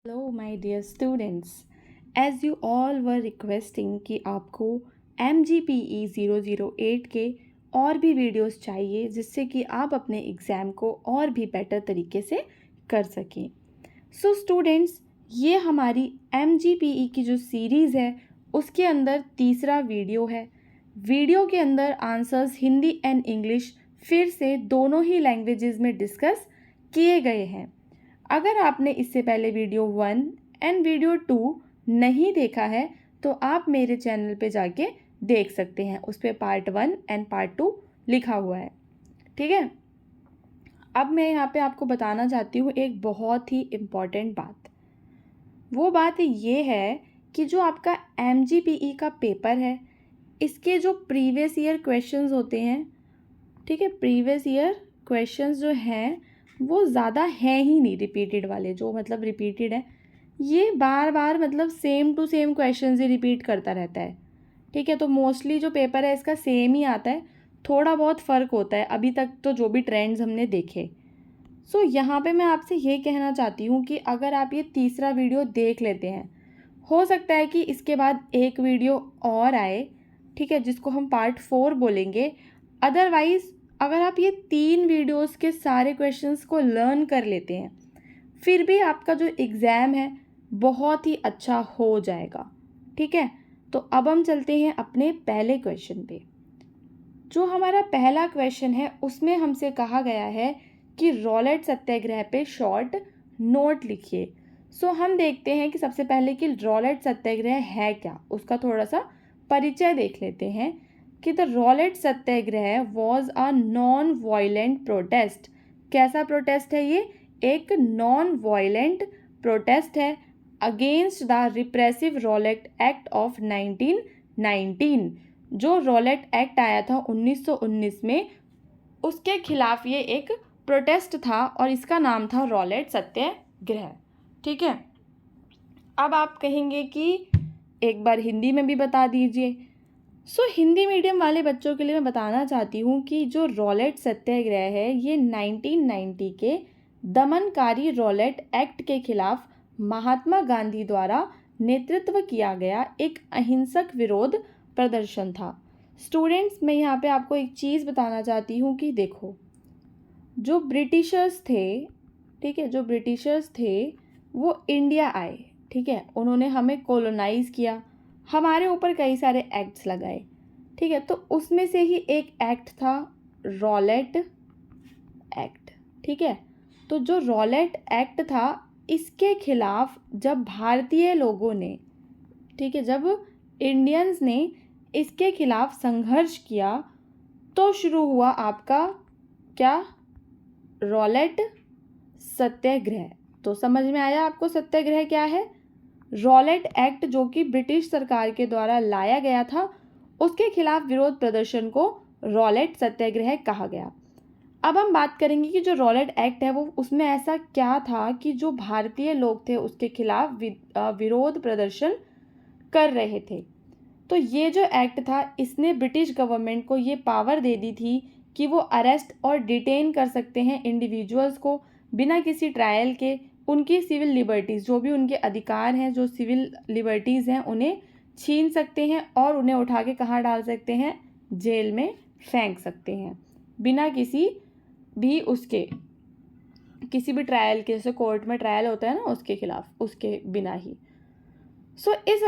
Hello my dear students, as you all were requesting कि आपको MGPE 008 के और भी वीडियोस चाहिए जिससे कि आप अपने एग्ज़ाम को और भी बेटर तरीके से कर सकें। सो स्टूडेंट्स, ये हमारी MGPE की जो सीरीज़ है उसके अंदर तीसरा वीडियो है। वीडियो के अंदर आंसर्स हिंदी एंड इंग्लिश फिर से दोनों ही लैंग्वेजेस में डिस्कस किए गए हैं। अगर आपने इससे पहले वीडियो 1 एंड वीडियो 2 नहीं देखा है तो आप मेरे चैनल पे जाके देख सकते हैं। उस पर पार्ट 1 एंड पार्ट 2 लिखा हुआ है। ठीक है, अब मैं यहाँ पे आपको बताना चाहती हूँ एक बहुत ही इम्पॉर्टेंट बात। वो बात ये है कि जो आपका MGPE का पेपर है, इसके जो प्रीवियस ईयर क्वेश्चंस होते हैं, ठीक है, प्रीवियस ईयर क्वेश्चंस जो हैं वो ज़्यादा हैं ही नहीं रिपीटेड वाले, जो मतलब रिपीटेड है ये बार बार मतलब सेम टू सेम क्वेश्चंस ही रिपीट करता रहता है। ठीक है, तो मोस्टली जो पेपर है इसका सेम ही आता है, थोड़ा बहुत फ़र्क होता है अभी तक तो जो भी ट्रेंड्स हमने देखे। सो यहाँ पे मैं आपसे ये कहना चाहती हूँ कि अगर आप ये तीसरा वीडियो देख लेते हैं, हो सकता है कि इसके बाद एक वीडियो और आए, ठीक है, जिसको हम पार्ट 4 बोलेंगे। अदरवाइज़ अगर आप ये 3 वीडियोस के सारे क्वेश्चंस को लर्न कर लेते हैं, फिर भी आपका जो एग्ज़ाम है बहुत ही अच्छा हो जाएगा। ठीक है, तो अब हम चलते हैं अपने पहले क्वेश्चन पे। जो हमारा पहला क्वेश्चन है उसमें हमसे कहा गया है कि रॉलेट सत्याग्रह पे शॉर्ट नोट लिखिए। सो हम देखते हैं कि सबसे पहले कि रॉलेट सत्याग्रह है क्या, उसका थोड़ा सा परिचय देख लेते हैं कि the Rowlatt Satyagraha was a non violent protest. कैसा प्रोटेस्ट है ये? एक नॉन वायलेंट प्रोटेस्ट है against the repressive Rowlatt act of 1919। जो रॉलेट एक्ट आया था 1919 में, उसके खिलाफ ये एक प्रोटेस्ट था और इसका नाम था रॉलेट सत्याग्रह। ठीक है, अब आप कहेंगे कि एक बार हिंदी में भी बता दीजिए। सो हिंदी मीडियम वाले बच्चों के लिए मैं बताना चाहती हूँ कि जो रॉलेट सत्याग्रह है ये 1990 के दमनकारी रॉलेट एक्ट के खिलाफ महात्मा गांधी द्वारा नेतृत्व किया गया एक अहिंसक विरोध प्रदर्शन था। स्टूडेंट्स, मैं यहाँ पे आपको एक चीज़ बताना चाहती हूँ कि देखो, जो ब्रिटिशर्स थे, ठीक है, जो ब्रिटिशर्स थे वो इंडिया आए, ठीक है, उन्होंने हमें कॉलोनाइज़ किया, हमारे ऊपर कई सारे एक्ट्स लगाए। ठीक है, तो उसमें से ही एक एक्ट था रॉलेट एक्ट। ठीक है, तो जो रॉलेट एक्ट था इसके खिलाफ जब भारतीय लोगों ने, ठीक है, जब इंडियंस ने इसके खिलाफ संघर्ष किया तो शुरू हुआ आपका क्या? रॉलेट सत्याग्रह। तो समझ में आया आपको सत्याग्रह क्या है? रॉलेट एक्ट जो कि ब्रिटिश सरकार के द्वारा लाया गया था, उसके खिलाफ विरोध प्रदर्शन को रॉलेट सत्याग्रह कहा गया। अब हम बात करेंगे कि जो रॉलेट एक्ट है वो उसमें ऐसा क्या था कि जो भारतीय लोग थे उसके खिलाफ विरोध प्रदर्शन कर रहे थे। तो ये जो एक्ट था इसने ब्रिटिश गवर्नमेंट को ये पावर दे दी थी कि वो अरेस्ट और डिटेन कर सकते हैं इंडिविजुअल्स को बिना किसी ट्रायल के। उनकी सिविल लिबर्टीज़, जो भी उनके अधिकार हैं, जो सिविल लिबर्टीज़ हैं, उन्हें छीन सकते हैं और उन्हें उठा के कहाँ डाल सकते हैं? जेल में फेंक सकते हैं, बिना किसी भी उसके, किसी भी ट्रायल के, जैसे कोर्ट में ट्रायल होता है ना उसके खिलाफ, उसके बिना ही। सो इस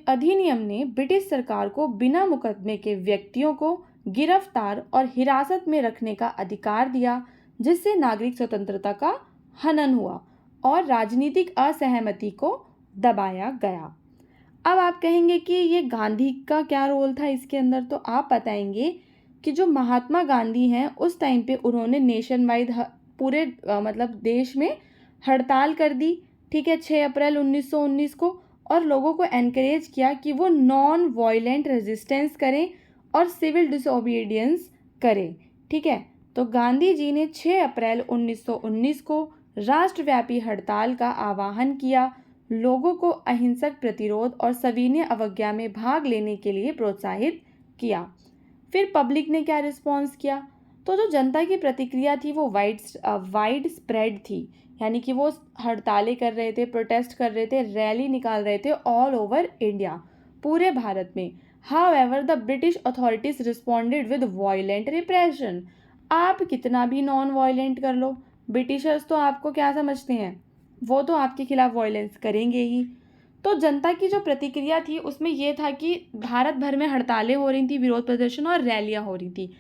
अधिनियम ने ब्रिटिश सरकार को बिना मुकदमे के व्यक्तियों को गिरफ्तार और हिरासत में रखने का अधिकार दिया, जिससे नागरिक स्वतंत्रता का हनन हुआ और राजनीतिक असहमति को दबाया गया। अब आप कहेंगे कि ये गांधी का क्या रोल था इसके अंदर, तो आप बताएंगे कि जो महात्मा गांधी हैं उस टाइम पे उन्होंने नेशन वाइड पूरे मतलब देश में हड़ताल कर दी, ठीक है, 6 अप्रैल 1919 को, और लोगों को एनकरेज किया कि वो नॉन वायलेंट रेजिस्टेंस करें और सिविल डिसोबीडियंस करें। ठीक है, तो गांधी जी ने 6 अप्रैल 1919 को राष्ट्रव्यापी हड़ताल का आह्वान किया, लोगों को अहिंसक प्रतिरोध और सविनय अवज्ञा में भाग लेने के लिए प्रोत्साहित किया। फिर पब्लिक ने क्या रिस्पॉन्स किया? तो जो जनता की प्रतिक्रिया थी वो वाइड स्प्रेड थी, यानी कि वो हड़तालें कर रहे थे, प्रोटेस्ट कर रहे थे, रैली निकाल रहे थे ऑल ओवर इंडिया, पूरे भारत में। However the British authorities responded with violent repression. आप कितना भी नॉन वायलेंट कर लो, ब्रिटिशर्स तो आपको क्या समझते हैं, वो तो आपके खिलाफ वायलेंस करेंगे ही। तो जनता की जो प्रतिक्रिया थी उसमें ये था कि भारत भर में हड़तालें हो रही थी, विरोध प्रदर्शन और रैलियां हो रही थी।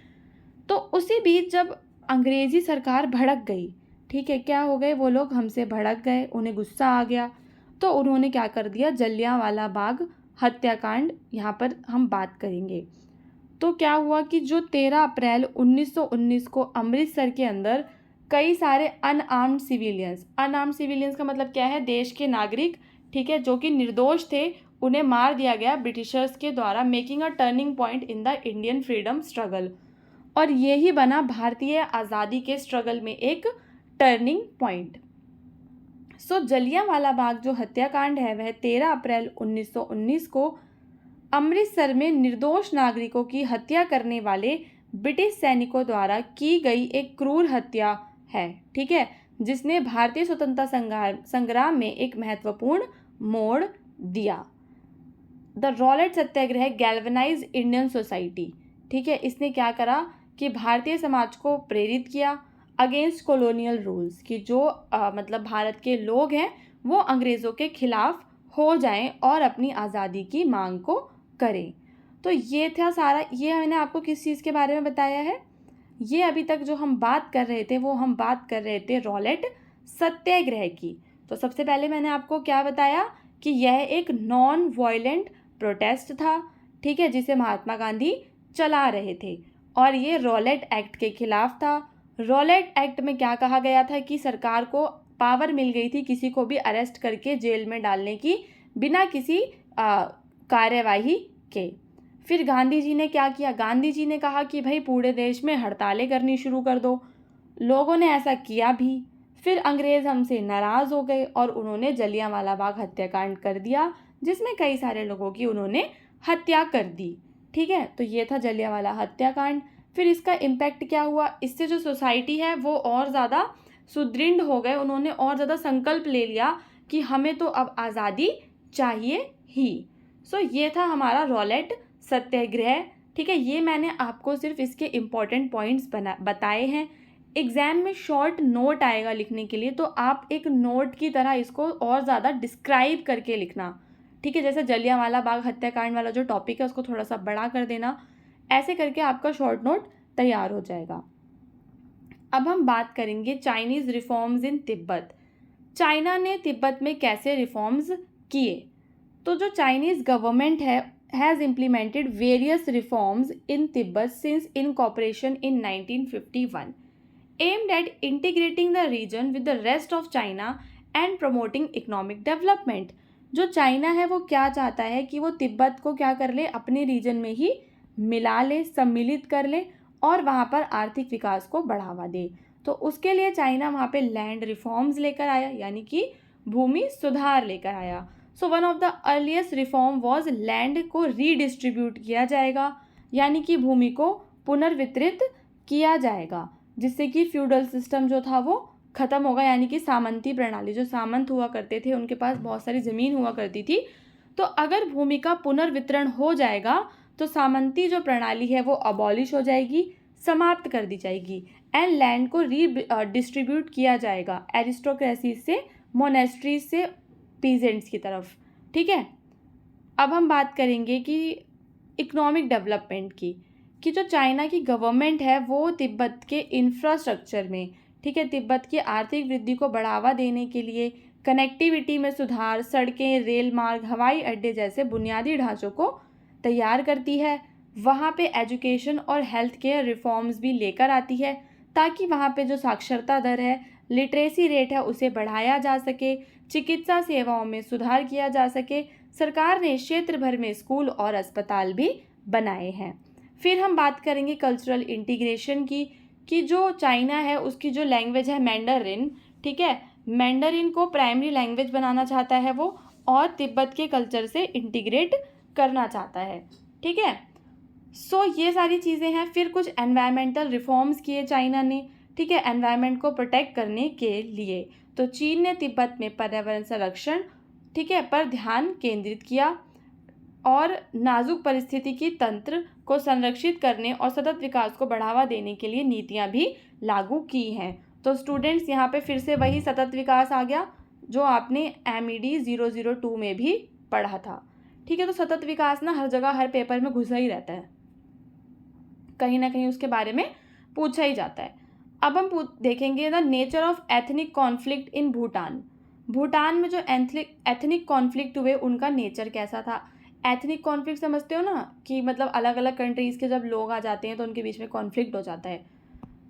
तो उसी बीच जब अंग्रेजी सरकार भड़क गई, ठीक है, क्या हो गए वो लोग, हमसे भड़क गए, उन्हें गुस्सा आ गया, तो उन्होंने क्या कर दिया, जलियांवाला बाग हत्याकांड यहाँ पर हम बात करेंगे। तो क्या हुआ कि जो 13 अप्रैल 1919 को अमृतसर के अंदर कई सारे अनआर्म्ड सिविलियंस का मतलब क्या है, देश के नागरिक, ठीक है, जो कि निर्दोष थे, उन्हें मार दिया गया ब्रिटिशर्स के द्वारा, making a turning point in the Indian freedom struggle. और यही बना भारतीय आज़ादी के स्ट्रगल में एक टर्निंग पॉइंट। सो जलियांवाला बाग जो हत्याकांड है वह 13 अप्रैल 1919 को अमृतसर में निर्दोष नागरिकों की हत्या करने वाले ब्रिटिश सैनिकों द्वारा की गई एक क्रूर हत्या है, ठीक है, जिसने भारतीय स्वतंत्रता संग्राम में एक महत्वपूर्ण मोड़ दिया। The Rowlatt satyagraha galvanize Indian society, ठीक है, इसने क्या करा कि भारतीय समाज को प्रेरित किया अगेंस्ट कॉलोनियल रूल्स, कि जो मतलब भारत के लोग हैं वो अंग्रेज़ों के खिलाफ हो जाएं और अपनी आज़ादी की मांग को करें। तो ये था सारा, ये मैंने आपको किस चीज़ के बारे में बताया है, ये अभी तक जो हम बात कर रहे थे वो हम बात कर रहे थे रॉलेट सत्याग्रह की। तो सबसे पहले मैंने आपको क्या बताया कि यह एक नॉन वायलेंट प्रोटेस्ट था, ठीक है, जिसे महात्मा गांधी चला रहे थे, और ये रॉलेट एक्ट के खिलाफ था। रॉलेट एक्ट में क्या कहा गया था कि सरकार को पावर मिल गई थी किसी को भी अरेस्ट करके जेल में डालने की, बिना किसी कार्यवाही के। फिर गांधी जी ने क्या किया, गांधी जी ने कहा कि भाई पूरे देश में हड़तालें करनी शुरू कर दो। लोगों ने ऐसा किया भी। फिर अंग्रेज़ हमसे नाराज़ हो गए और उन्होंने जलियांवाला बाग हत्याकांड कर दिया, जिसमें कई सारे लोगों की उन्होंने हत्या कर दी, ठीक है। तो ये था जलियांवाला हत्याकांड। फिर इसका इम्पैक्ट क्या हुआ, इससे जो सोसाइटी है वो और ज़्यादा सुदृढ़ हो गए, उन्होंने और ज़्यादा संकल्प ले लिया कि हमें तो अब आज़ादी चाहिए ही। सो ये था हमारा रॉलेट सत्याग्रह, ठीक है। ये मैंने आपको सिर्फ इसके इम्पॉर्टेंट पॉइंट्स बताए हैं। एग्ज़ाम में शॉर्ट नोट आएगा लिखने के लिए, तो आप एक नोट की तरह इसको और ज़्यादा डिस्क्राइब करके लिखना, ठीक है। जैसे जलियांवाला बाग हत्याकांड वाला जो टॉपिक है उसको थोड़ा सा बड़ा कर देना, ऐसे करके आपका शॉर्ट नोट तैयार हो जाएगा। अब हम बात करेंगे Chinese reforms in Tibet. China ने तिब्बत में कैसे रिफॉर्म्स किए। तो जो चाइनीज़ गवर्नमेंट है has implemented various reforms in Tibet since incorporation in 1951, aimed at integrating the region with the rest of China and promoting economic development। जो चाइना है वो क्या चाहता है कि वो तिब्बत को क्या कर ले, अपने रीजन में ही मिला ले, सम्मिलित कर ले और वहाँ पर आर्थिक विकास को बढ़ावा दे। तो उसके लिए चाइना वहाँ पे लैंड रिफॉर्म्स लेकर आया, यानी कि भूमि सुधार लेकर आया। So one of the earliest reform was land को रीडिस्ट्रीब्यूट किया जाएगा, यानी कि भूमि को पुनर्वितरित किया जाएगा, जिससे कि फ्यूडल सिस्टम जो था वो ख़त्म होगा, यानी कि सामंती प्रणाली, जो सामंत हुआ करते थे उनके पास बहुत सारी ज़मीन हुआ करती थी। तो अगर भूमि का पुनर्वितरण हो जाएगा तो सामंती जो प्रणाली है वो अबॉलिश हो जाएगी, समाप्त कर दी जाएगी, एंड लैंड को डिस्ट्रीब्यूट किया जाएगा एरिस्टोक्रेसी से, मोनेस्ट्रीज से पीजेंट्स की तरफ, ठीक है। अब हम बात करेंगे कि इकोनॉमिक डेवलपमेंट की, कि जो चाइना की गवर्नमेंट है वो तिब्बत के इंफ्रास्ट्रक्चर में, ठीक है, तिब्बत की आर्थिक वृद्धि को बढ़ावा देने के लिए कनेक्टिविटी में सुधार, सड़कें, रेल मार्ग, हवाई अड्डे जैसे बुनियादी ढांचों को तैयार करती है। वहाँ पे एजुकेशन और हेल्थ केयर रिफॉर्म्स भी लेकर आती है, ताकि वहाँ पे जो साक्षरता दर है, लिटरेसी रेट है, उसे बढ़ाया जा सके, चिकित्सा सेवाओं में सुधार किया जा सके। सरकार ने क्षेत्र भर में स्कूल और अस्पताल भी बनाए हैं। फिर हम बात करेंगे कल्चरल इंटीग्रेशन की, कि जो चाइना है उसकी जो लैंग्वेज है मैंडरिन, ठीक है, मैंडरिन को प्राइमरी लैंग्वेज बनाना चाहता है वो, और तिब्बत के कल्चर से इंटीग्रेट करना चाहता है, ठीक है। सो ये सारी चीज़ें हैं। फिर कुछ एनवायरमेंटल रिफॉर्म्स किए चाइना ने, ठीक है, एनवायरनमेंट को प्रोटेक्ट करने के लिए। तो चीन ने तिब्बत में पर्यावरण संरक्षण, ठीक है, पर ध्यान केंद्रित किया और नाजुक परिस्थितिकी तंत्र को संरक्षित करने और सतत विकास को बढ़ावा देने के लिए नीतियां भी लागू की हैं। तो स्टूडेंट्स यहाँ पे फिर से वही सतत विकास आ गया जो आपने MED 002 में भी पढ़ा था। ठीक है, तो सतत विकास ना हर जगह हर पेपर में घुसा ही रहता है, कहीं ना कहीं उसके बारे में पूछा ही जाता है। अब हम देखेंगे the nature of ethnic conflict in Bhutan. Bhutan में जो एथनिक कॉन्फ्लिक्ट हुए उनका नेचर कैसा था। एथनिक कॉन्फ्लिक्ट समझते हो ना, कि मतलब अलग अलग कंट्रीज़ के जब लोग आ जाते हैं तो उनके बीच में कॉन्फ्लिक्ट हो जाता है।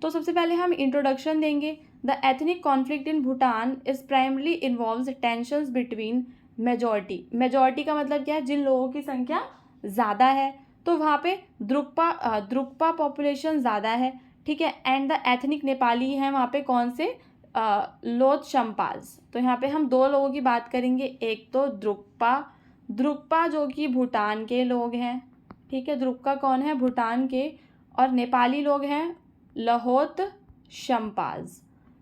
तो सबसे पहले हम इंट्रोडक्शन देंगे। The ethnic conflict in Bhutan is primarily involves tensions between majority का मतलब क्या है, जिन लोगों की संख्या ज़्यादा है, तो वहाँ पे द्रुक्पा पॉपुलेशन ज़्यादा है, ठीक है, एंड द एथनिक नेपाली हैं वहाँ पे कौन से, लोथशम्पाज। तो यहाँ पे हम दो लोगों की बात करेंगे, एक तो द्रुक्पा जो कि भूटान के लोग हैं, ठीक है, द्रुक्पा कौन है, भूटान के, और नेपाली लोग हैं लहोत शम्पाज।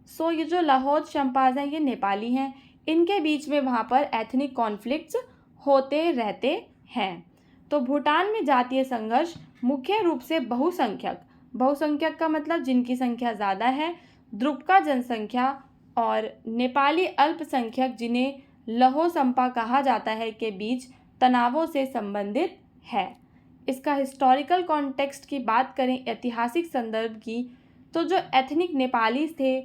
सो ये जो लहोत शम्पाज हैं ये नेपाली हैं, इनके बीच में वहाँ पर एथनिक कॉन्फ्लिक्ट्स होते रहते हैं। तो भूटान में जातीय संघर्ष मुख्य रूप से बहुसंख्यक का मतलब जिनकी संख्या ज़्यादा है, द्रुक्पा जनसंख्या और नेपाली अल्पसंख्यक जिन्हें लहोसम्पा कहा जाता है के बीच तनावों से संबंधित है। इसका हिस्टोरिकल कॉन्टेक्स्ट की बात करें, ऐतिहासिक संदर्भ की, तो जो एथनिक नेपालीज थे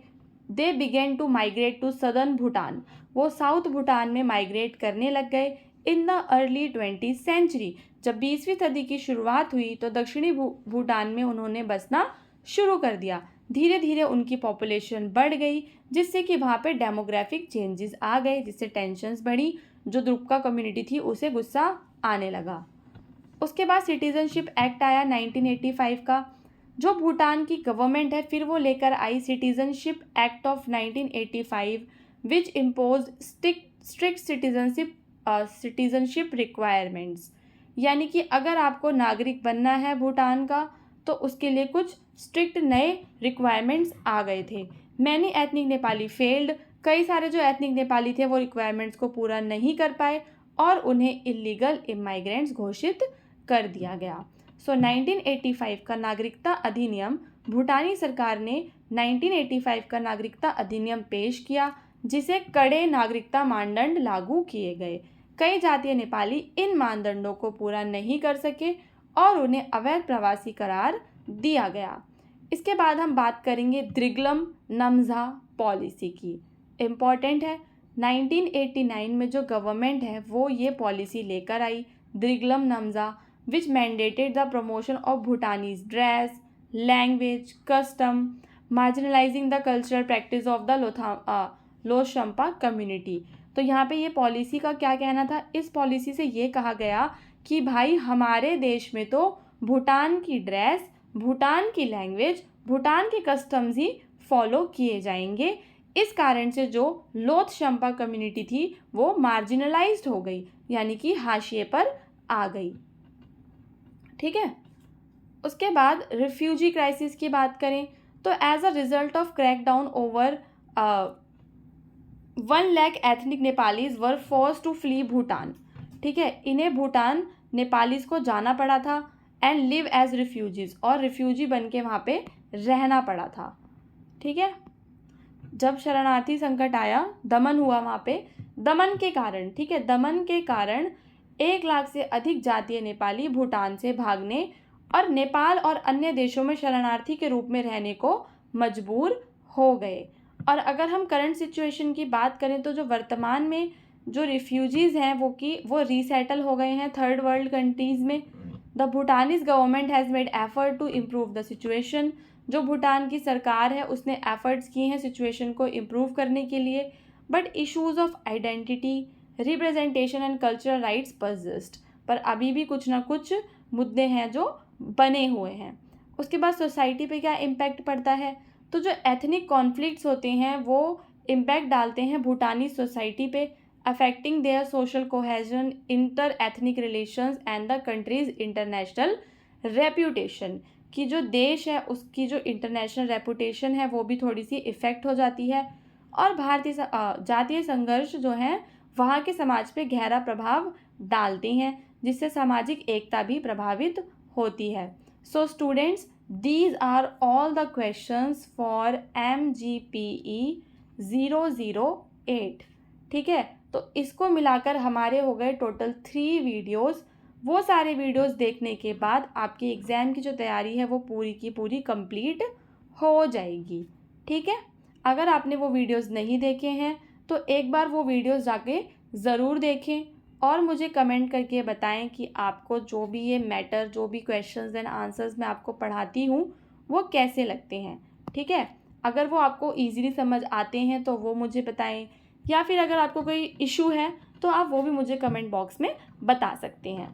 they began to migrate to southern Bhutan, वो साउथ भूटान में माइग्रेट करने लग गए in the early 20th century. जब 20वीं सदी की शुरुआत हुई तो दक्षिणी भूटान में उन्होंने बसना शुरू कर दिया। धीरे धीरे उनकी पॉपुलेशन बढ़ गई जिससे कि वहाँ पे डेमोग्राफिक चेंजेस आ गए, जिससे टेंशन्स बढ़ी, जो द्रुक्पा कम्युनिटी थी उसे गुस्सा आने लगा। उसके बाद सिटीजनशिप एक्ट आया 1985 का, जो भूटान की गवर्नमेंट है फिर वो लेकर आई citizenship act of 1985 which impose strict citizenship requirements. यानी कि अगर आपको नागरिक बनना है भूटान का तो उसके लिए कुछ स्ट्रिक्ट नए रिक्वायरमेंट्स आ गए थे। मैनी एथनिक नेपाली फेल्ड, कई सारे जो एथनिक नेपाली थे वो रिक्वायरमेंट्स को पूरा नहीं कर पाए और उन्हें इलीगल इमाइग्रेंट्स घोषित कर दिया गया। सो 1985 का नागरिकता अधिनियम, भूटानी सरकार ने 1985 का नागरिकता अधिनियम पेश किया जिसे कड़े नागरिकता मानदंड लागू किए गए। कई जातीय नेपाली इन मानदंडों को पूरा नहीं कर सके और उन्हें अवैध प्रवासी करार दिया गया। इसके बाद हम बात करेंगे द्रिगलम नमजा पॉलिसी की। इम्पॉर्टेंट है, 1989 में जो गवर्नमेंट है वो ये पॉलिसी लेकर आई, Driglam Namzha, which mandated the promotion of Bhutanese dress, language, custom, marginalising the cultural practice of the Lhotshampa community. तो यहाँ पे ये पॉलिसी का क्या कहना था, इस पॉलिसी से ये कहा गया कि भाई हमारे देश में तो भूटान की ड्रेस, भूटान की लैंग्वेज, भूटान के कस्टम्स ही फॉलो किए जाएंगे। इस कारण से जो लोथशम्पा कम्युनिटी थी वो मार्जिनलाइज्ड हो गई, यानी कि हाशिए पर आ गई। ठीक है, उसके बाद रिफ्यूजी क्राइसिस की बात करें तो as a result of crackdown over 1 lakh ethnic Nepalese were forced to flee Bhutan. ठीक है, इन्हें भूटान नेपालीज को जाना पड़ा था एंड लिव एज रिफ्यूजीज, और रिफ्यूजी बन के वहाँ पे रहना पड़ा था। ठीक है, जब शरणार्थी संकट आया, दमन हुआ वहाँ पे, दमन के कारण, ठीक है, दमन के कारण 1 लाख से अधिक जातीय नेपाली भूटान से भागने और नेपाल और अन्य देशों में शरणार्थी के रूप में रहने को मजबूर हो गए। और अगर हम करंट सिचुएशन की बात करें तो जो वर्तमान में जो रिफ्यूजीज़ हैं वो रीसेटल हो गए हैं थर्ड वर्ल्ड कंट्रीज़ में। The Bhutanese government has made effort to improve the situation. जो भूटान की सरकार है उसने एफर्ट्स किए हैं सिचुएशन को इम्प्रूव करने के लिए, but issues of identity, representation and cultural rights persist. पर अभी भी कुछ ना कुछ मुद्दे हैं जो बने हुए हैं। उसके बाद सोसाइटी पे क्या इम्पैक्ट पड़ता है, तो जो एथनिक कॉन्फ्लिक्ट्स होते हैं वो इम्पैक्ट डालते हैं भूटानी सोसाइटी पे, affecting their social cohesion, inter ethnic relations and the countries international reputation. कि जो देश है उसकी जो इंटरनेशनल रेपुटेशन है वो भी थोड़ी सी इफ़ेक्ट हो जाती है। और जातीय संघर्ष जो है वहाँ के समाज पे गहरा प्रभाव डालती हैं, जिससे सामाजिक एकता भी प्रभावित होती है। So students, these are all the questions for MGPE 008। ठीक है, तो इसको मिलाकर हमारे हो गए टोटल 3 वीडियोस। वो सारे वीडियोस देखने के बाद आपकी एग्ज़ाम की जो तैयारी है वो पूरी की पूरी कंप्लीट हो जाएगी। ठीक है, अगर आपने वो वीडियोस नहीं देखे हैं तो एक बार वो वीडियोस जाके ज़रूर देखें और मुझे कमेंट करके बताएं कि आपको जो भी ये मैटर, जो भी क्वेश्चंस एंड आंसर्स मैं आपको पढ़ाती हूँ वो कैसे लगते हैं। ठीक है, अगर वो आपको ईज़िली समझ आते हैं तो वो मुझे बताएं, या फिर अगर आपको कोई इशू है तो आप वो भी मुझे कमेंट बॉक्स में बता सकते हैं।